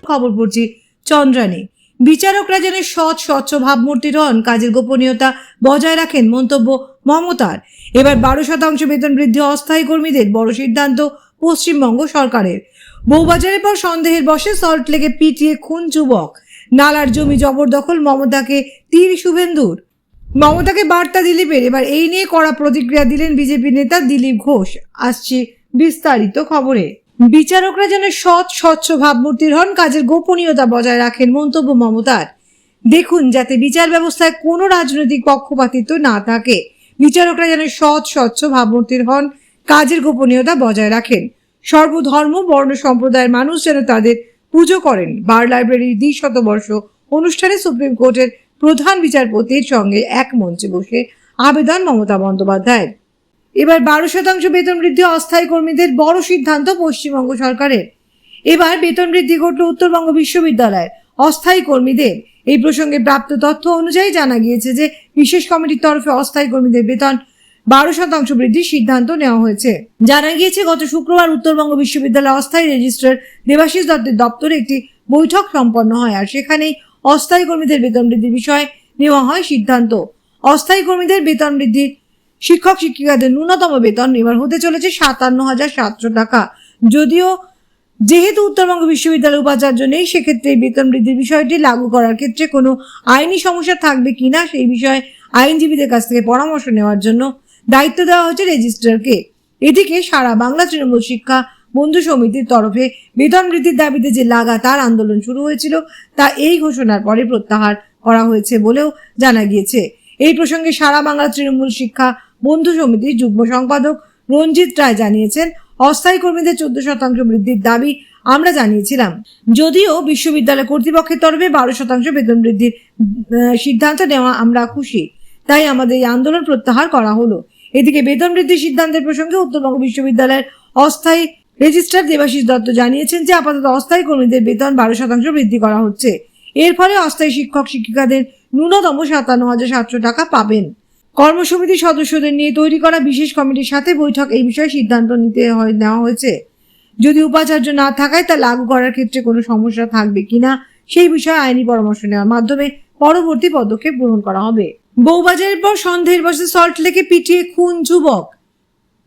খবর পড়ছি চন্দ্রানী। বিচারকরা যেন সৎ স্বচ্ছ ভাবমূর্তির হন, কাজের গোপনীয়তা বজায় রাখেন, মন্তব্য মমতার। এবার 12% বেতন বৃদ্ধি অস্থায়ী কর্মীদের, বড় সিদ্ধান্ত পশ্চিমবঙ্গ সরকারের। বউবাজারের পর সন্দেহের বশে সল্টলেকে পিটিয়ে খুন যুবক। নালার জমি জবরদখল, মমতাকে তীর শুভেন্দুর। মমতাকে বার্তা দিলীপের। এবার এই নিয়ে কড়া প্রতিক্রিয়া দিলেন বিজেপি নেতা দিলীপ ঘোষ। আসছে বিস্তারিত খবরে। বিচারকরা যেন সৎ স্বচ্ছ ভাবমূর্তির হন, কাজের গোপনীয়তা বজায় রাখেন, মন্তব্য মমতার। দেখুন, যাতে বিচার ব্যবস্থায় কোনো রাজনৈতিক পক্ষপাতিত্ব না থাকে। বিচারকরা যেন সৎ স্বচ্ছ ভাবমূর্তির হন, কাজের গোপনীয়তা বজায় রাখেন। সর্বধর্ম বর্ণ সম্প্রদায়ের মানুষ যেন তাদের পুজো করেন। বার লাইব্রেরির 200 অনুষ্ঠানে সুপ্রিম কোর্টের প্রধান বিচারপতির সঙ্গে এক মঞ্চে বসে আবেদন মমতা বন্দ্যোপাধ্যায়ের। এবার 12% বেতন বৃদ্ধি অস্থায়ী কর্মীদের, বড় সিদ্ধান্ত পশ্চিমবঙ্গ সরকারের। এবার বেতন বৃদ্ধি ঘটল উত্তরবঙ্গ বিশ্ববিদ্যালয়ের অস্থায়ী কর্মীদের। এই প্রসঙ্গে প্রাপ্ত তথ্য অনুযায়ী জানা গিয়েছে যে বিশেষ কমিটির তরফে অস্থায়ী কর্মীদের বেতন 12% বৃদ্ধির সিদ্ধান্ত নেওয়া হয়েছে। জানা গিয়েছে, গত শুক্রবার উত্তরবঙ্গ বিশ্ববিদ্যালয় অস্থায়ী রেজিস্ট্রার দেবাশিস দত্তের দপ্তরে একটি বৈঠক সম্পন্ন হয়, আর সেখানেই অস্থায়ী কর্মীদের বেতন বৃদ্ধির বিষয়ে নেওয়া হয় সিদ্ধান্ত। অস্থায়ী কর্মীদের বেতন বৃদ্ধির শিক্ষক শিক্ষিকাদের ন্যূনতম বেতন এবার হতে চলেছে 57,700 টাকা। যদিও যেহেতু উত্তরবঙ্গ বিশ্ববিদ্যালয়ের উপাচার্য নেই, সেক্ষেত্রে এই বেতন বৃদ্ধির বিষয়টি লাগু করার ক্ষেত্রে কোনো আইনি সমস্যা থাকবে কিনা সেই বিষয়ে আইনজীবীদের কাছ থেকে পরামর্শ নেওয়ার জন্য দায়িত্ব দেওয়া হয়েছে রেজিস্ট্রারকে। এদিকে সারা বাংলা তৃণমূল শিক্ষা বন্ধু সমিতির তরফে বেতন বৃদ্ধির দাবিতে যে লাগাতার আন্দোলন শুরু হয়েছিল, তা এই ঘোষণার পরে প্রত্যাহার করা হয়েছে বলেও জানা গিয়েছে। এই প্রসঙ্গে সারা বাংলা তৃণমূল শিক্ষা বন্ধু সমিতির যুগ্ম সম্পাদক রঞ্জিত রায় জানিয়েছেন, অস্থায়ী কর্মীদের 14% বৃদ্ধির দাবি আমরা জানিয়েছিলাম। যদিও বিশ্ববিদ্যালয় কর্তৃপক্ষের তরফে 12% বেতন বৃদ্ধির সিদ্ধান্ত নেওয়া আমরা খুশি, তাই আমাদের এই আন্দোলন প্রত্যাহার করা হলো। এদিকে বেতন বৃদ্ধির সিদ্ধান্তের প্রসঙ্গে উত্তরবঙ্গ বিশ্ববিদ্যালয়ের অস্থায়ী রেজিস্ট্রার দেবাশিস দত্ত জানিয়েছেন যে আপাতত অস্থায়ী কর্মীদের বেতন 12% বৃদ্ধি করা হচ্ছে। এর ফলে অস্থায়ী শিক্ষক শিক্ষিকাদের ন্যূনতম 57,700 টাকা পাবেন। কর্মসমিতির সদস্যদের নিয়ে তৈরি করা বিশেষ কমিটির সাথে বৈঠক এই বিষয়ে সিদ্ধান্ত নেওয়া হয়েছে। যদি উপাচার্য না থাকায় তা লাগু করার ক্ষেত্রে কোনো সমস্যা থাকবে কিনা সেই বিষয়ে আইনি পরামর্শ নেওয়ার মাধ্যমে পরবর্তী পদক্ষেপ গ্রহণ করা হবে। বউবাজারের পর সন্দেহের বশে সল্টলেকে পিটিয়ে খুন যুবক।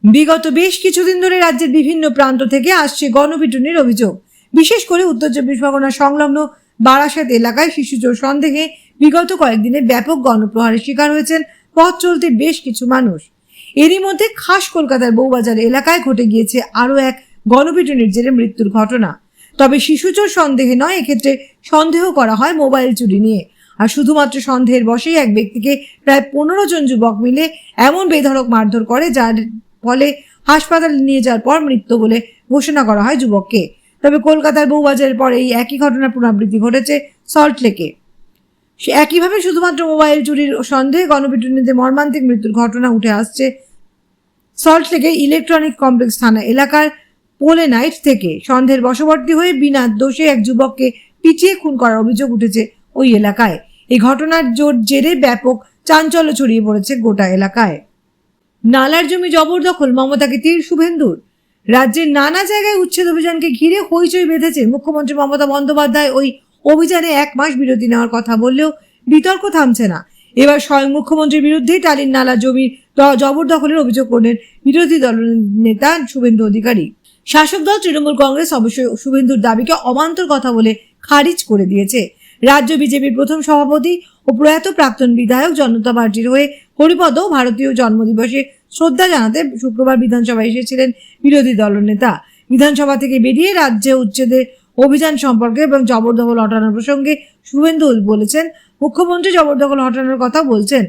বিগত বেশ কিছুদিন ধরে রাজ্যের বিভিন্ন প্রান্ত থেকে আসছে গণপিটুনির অভিযোগ। বিশেষ করে উত্তর 24 পরগনা সংলগ্ন বারাসাত এলাকায় শিশুচোর সন্দেহে বিগত কয়েকদিনে ব্যাপক গণপ্রহারের শিকার হয়েছেন পথ চলতে বেশ কিছু মানুষ। এরই মধ্যে খাস কলকাতার বউবাজার এলাকায় ঘটে গিয়েছে আরও এক গণপিটুনির জেরে মৃত্যুর ঘটনা। তবে শিশুচোর সন্দেহে নয়, এক্ষেত্রে সন্দেহ করা হয় মোবাইল চুরি নিয়ে। আর শুধুমাত্র সন্দেহের বশেই এক ব্যক্তিকে প্রায় 15 জন যুবক মিলে এমন বেধড়ক মারধর করে, যার ফলে হাসপাতালে নিয়ে যাওয়ার পর মৃত্যু বলে ঘোষণা করা হয় যুবককে। তবে কলকাতার বউবাজারের পর এই একই ঘটনার পুনরাবৃত্তি ঘটেছে সল্টলেকে। একইভাবে শুধুমাত্র মোবাইল চুরির সন্দেহে গণপিটুনিতে মর্মান্তিক মৃত্যুর ঘটনা উঠে আসছে সল্টলেকের ইলেকট্রনিক কমপ্লেক্স থানা এলাকার পোলে নাইট থেকে। সন্দেহের বশবর্তী হয়ে বিনা দোষে এক যুবককে পিটিয়ে খুন করার অভিযোগ উঠেছে ওই এলাকায়। এই ঘটনার জেরে ব্যাপক চাঞ্চল্য ছড়িয়ে পড়েছে গোটা এলাকায়। নালার জমি জবরদখল, মমতাকে তীর শুভেন্দুর। রাজ্যের নানা জায়গায় উচ্ছেদ অভিযানকে ঘিরে হইচই বেঁধেছে। মুখ্যমন্ত্রী মমতা বন্দ্যোপাধ্যায় ওই অভিযানে 1 মাস বিরতি নেওয়ার কথা বললেও বিতর্ক থামছে না। এবার স্বয়ং মুখ্যমন্ত্রীর বিরুদ্ধেই টালির নালা জমির জবরদখলের অভিযোগ করলেন বিরোধী দল নেতা শুভেন্দু অধিকারী। শাসক দল তৃণমূল কংগ্রেস অবশ্যই শুভেন্দুর দাবিকে অবান্তর কথা বলে খারিজ করে দিয়েছে। রাজ্য বিজেপির প্রথম সভাপতি ও প্রয়াত প্রাক্তন বিধায়ক জনতা পার্টির হয়ে হরিপদ ভারতীয় জন্মদিবসে শ্রদ্ধা জানাতে শুক্রবার বিধানসভায় এসেছিলেন বিরোধী দলনেতা। বিধানসভা থেকে বেরিয়ে রাজ্যে উচ্ছেদের অভিযান সম্পর্কে এবং জবরদখল হটানোর প্রসঙ্গে শুভেন্দু বলেছেন, মুখ্যমন্ত্রী জবরদখল হটানোর কথা বলছেন।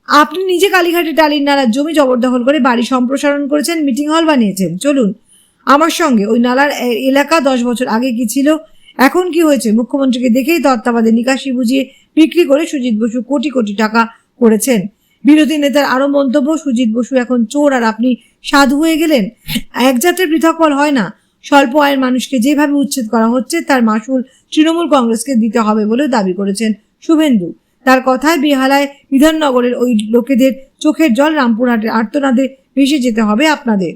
আপনি নিজে কালীঘাটে টালির নালার জমি জবরদখল করে বাড়ি সম্প্রসারণ করেছেন, মিটিং হল বানিয়েছেন। চলুন আমার সঙ্গে। ওই নালার এলাকা 10 বছর আগে কি ছিল, এখন কি হয়েছে? মুখ্যমন্ত্রীকে দেখেই তত্ত্বাবধায়ক নিকাশি বুঝিয়ে বিক্রি করে সুজিত বসু কোটি কোটি টাকা করেছেন। বিরোধী নেতার আরো মন্তব্য, সুজিত বসু এখন চোর আর আপনি সাধু হয়ে গেলেন। এক জাতের পৃথক ফল হয় না। স্বল্প আয়ের মানুষকে যেভাবে উচ্ছেদ করা হচ্ছে তার মাসুল তৃণমূল কংগ্রেসকে দিতে হবে বলে দাবি করেছেন শুভেন্দু। তার কথায় বেহালায় বিধাননগরের ওই লোকেদের চোখের জল রামপুরহাটের আর্তনাদে ভেসে যেতে হবে আপনাদের।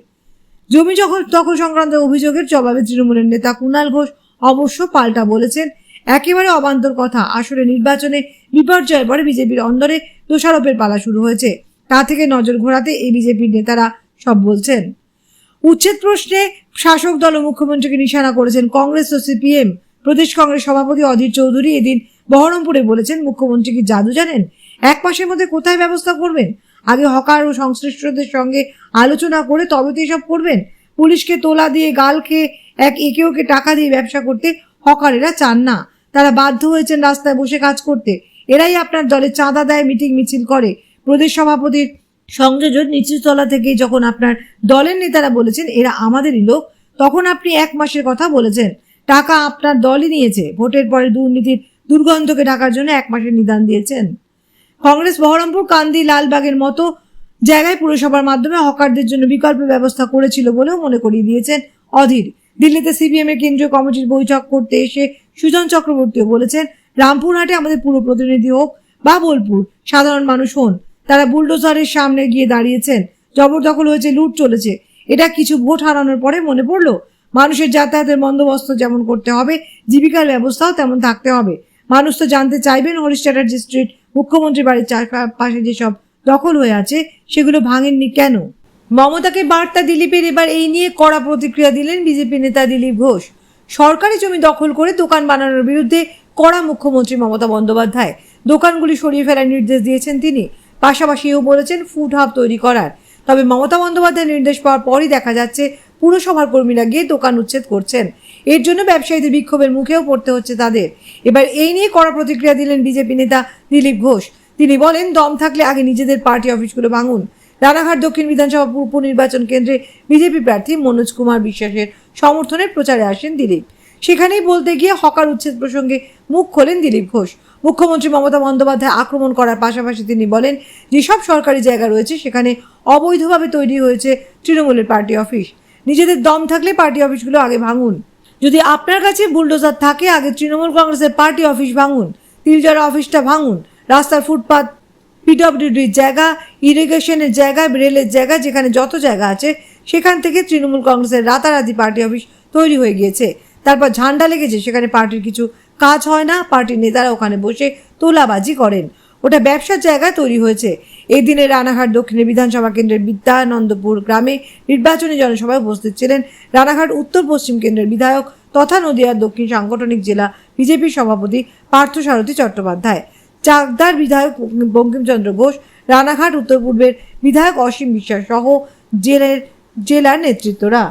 জমি দখল সংক্রান্ত অভিযোগের জবাবে তৃণমূলের নেতা কুণাল ঘোষ অবশ্য পাল্টা বলেছেন একেবারে অবান্তর কথা। আসলে নির্বাচনে বিপর্যয়ের পরে বিজেপির অন্দরে দোষারোপের পালা শুরু হয়েছে। তা থেকে নজর ঘোরাতে এই বিজেপির নেতারা সব বলছেন। উচ্ছেদ প্রশ্নে শাসক দল ও মুখ্যমন্ত্রীকে নিশানা করেছেন কংগ্রেস ও সিপিএম। প্রদেশ কংগ্রেস সভাপতি অধীর চৌধুরী এদিন বহরমপুরে বলেছেন, মুখ্যমন্ত্রী কি জাদু জানেন? 1 মাসের মধ্যে কোথায় ব্যবস্থা করবেন? আগে হকার ও সংশ্লিষ্টদের সঙ্গে আলোচনা করে তবে তো এসব করবেন। পুলিশকে তোলা দিয়ে গাল খেয়ে একে ওকে টাকা দিয়ে ব্যবসা করতে হকারেরা চান না। তারা বাধ্য হয়েছেন রাস্তায় বসে কাজ করতে। এরাই আপনার দলে চাঁদা দেয়, মিটিং মিছিল করে। প্রদেশ সভাপতির সংযোজন নিচুতলা থেকেই যখন আপনার দলের নেতারা বলেছেন এরা আমাদেরই লোক, তখন আপনি 1 মাসের কথা বলেছেন। টাকা আপনার দলই নিয়েছে। ভোটের পরে দুর্নীতির দুর্গন্ধকে ঢাকার জন্য 1 মাসের নিদান দিয়েছেন। কংগ্রেস বহরমপুর, কান্দি, লালবাগের মতো জায়গায় পুরসভার মাধ্যমে হকারদের জন্য বিকল্প ব্যবস্থা করেছিল বলেও মনে করিয়ে দিয়েছেন অধীর। দিল্লিতে সিপিএম এর কেন্দ্রীয় কমিটির বৈঠক করতে এসে সুজন চক্রবর্তীও বলেছেন, রামপুরহাটে আমাদের পুরো প্রতিনিধি হোক বা বোলপুর, সাধারণ মানুষ হন, তারা বুলডোজারের সামনে গিয়ে দাঁড়িয়েছেন। জবরদখল হয়েছে, লুট চলেছে। এটা কিছু ভোট হারানোর পরে মনে পড়লো মানুষের যাতায়াতের বন্দোবস্ত যেমন করতে হবে, জীবিকার ব্যবস্থাও তেমন থাকতে হবে। মানুষ তো জানতে চাইবেন হরিশ চ্যাটার্জি স্ট্রিট, মুখ্যমন্ত্রী বাড়ির চারপাশে যেসব দখল হয়ে আছে সেগুলো ভাঙেননি কেন? মমতাকে বার্তা দিলীপের। এবার এই নিয়ে কড়া প্রতিক্রিয়া দিলেন বিজেপি নেতা দিলীপ ঘোষ। সরকারি জমি দখল করে দোকান বানানোর বিরুদ্ধে কড়া মুখ্যমন্ত্রী মমতা বন্দ্যোপাধ্যায়। দোকানগুলি সরিয়ে ফেলার নির্দেশ দিয়েছেন তিনি। পাশাপাশি এও বলেছেন ফুড হাব তৈরি করার। তবে মমতা বন্দ্যোপাধ্যায়ের নির্দেশ পাওয়ার পরই দেখা যাচ্ছে পুরসভার কর্মীরা গিয়ে দোকান উচ্ছেদ করছেন। এর জন্য ব্যবসায়ীদের বিক্ষোভের মুখেও পড়তে হচ্ছে তাদের। এবার এই নিয়ে কড়া প্রতিক্রিয়া দিলেন বিজেপি নেতা দিলীপ ঘোষ। তিনি বলেন, দম থাকলে আগে নিজেদের পার্টি অফিসগুলো ভাঙুন। রানাঘাট দক্ষিণ বিধানসভা উপনির্বাচন কেন্দ্রে বিজেপি প্রার্থী মনোজ কুমার বিশ্বাসের সমর্থনের প্রচারে আসেন দিলীপ। সেখানেই বলতে গিয়ে হকার উচ্ছেদ প্রসঙ্গে মুখ খোলেন দিলীপ ঘোষ। মুখ্যমন্ত্রী মমতা বন্দ্যোপাধ্যায় আক্রমণ করার পাশাপাশি তিনি বলেন, যেসব সরকারি জায়গা রয়েছে সেখানে অবৈধভাবে তৈরি হয়েছে তৃণমূলের পার্টি অফিস। নিজেদের দম থাকলে পার্টি অফিসগুলো আগে ভাঙুন। যদি আপনার কাছে বুলডোজার থাকে আগে তৃণমূল কংগ্রেসের পার্টি অফিস ভাঙুন, তিলজরা অফিসটা ভাঙুন। রাস্তার ফুটপাত, পিডব্লিউডির জায়গা, ইরিগেশনের জায়গা, রেলের জায়গা, যেখানে যত জায়গা আছে সেখান থেকে তৃণমূল কংগ্রেসের রাতারাতি পার্টি অফিস তৈরি হয়ে গিয়েছে। তারপর ঝান্ডা লেগেছে, সেখানে পার্টির কিছু কাজ হয় না, পার্টির নেতারা ওখানে বসে তোলাবাজি করেন। ওটা ব্যবসার জায়গায় তৈরি হয়েছে। এই দিনে রানাঘাট দক্ষিণের বিধানসভা কেন্দ্রের বিদ্যানন্দপুর গ্রামে নির্বাচনী জনসভায় উপস্থিত ছিলেন রানাঘাট উত্তর পশ্চিম কেন্দ্রের বিধায়ক তথা নদিয়ার দক্ষিণ সাংগঠনিক জেলা বিজেপির সভাপতি পার্থসারথী চট্টোপাধ্যায়, চাকদার বিধায়ক বঙ্কিমচন্দ্র ঘোষ, রানাঘাট উত্তর পূর্বের বিধায়ক অসীম বিশ্বাস সহ জেলার নেতৃত্বরা।